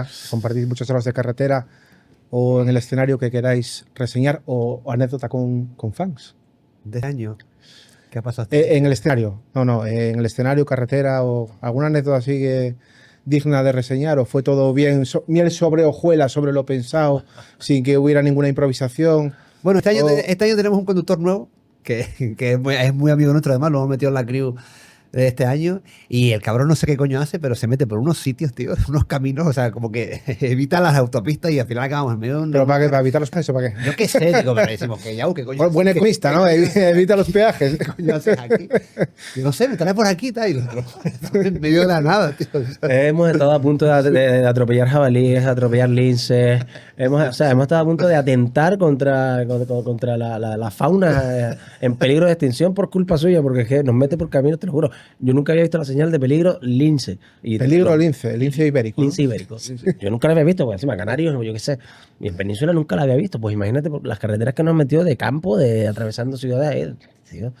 carretera, compartís muchas horas de carretera o en el escenario que queráis reseñar o anécdota con fans. De este año. ¿Qué ha pasado? En el escenario, en el escenario, carretera o alguna anécdota así digna de reseñar o fue todo bien, miel sobre hojuelas, sobre lo pensado, sin que hubiera ninguna improvisación. Bueno, este año tenemos un conductor nuevo que es muy amigo nuestro, además lo hemos metido en la crew de este año y el cabrón no sé qué coño hace, pero se mete por unos sitios, tío, unos caminos, o sea, como que evita las autopistas y al final acabamos en medio de ¿Pero para qué? ¿Para evitar los peajes o para qué? Yo qué sé, digo, pero decimos que ya, ¿qué coño? Buen economista, ¿no? Evita los peajes. ¿Qué coño haces aquí? Y no sé, me trae por aquí, tal, y nosotros en medio de la nada, tío. Hemos estado a punto de atropellar jabalíes, de atropellar linces. Hemos estado a punto de atentar contra la fauna en peligro de extinción por culpa suya, porque es que nos mete por caminos, te lo juro. Yo nunca había visto la señal de peligro lince. Peligro lince, el lince ibérico. Lince ibérico. Yo nunca la había visto, porque encima Canarios, yo qué sé. Y en Península nunca la había visto. Pues imagínate por las carreteras que nos han metido de campo, de atravesando ciudades. Tío.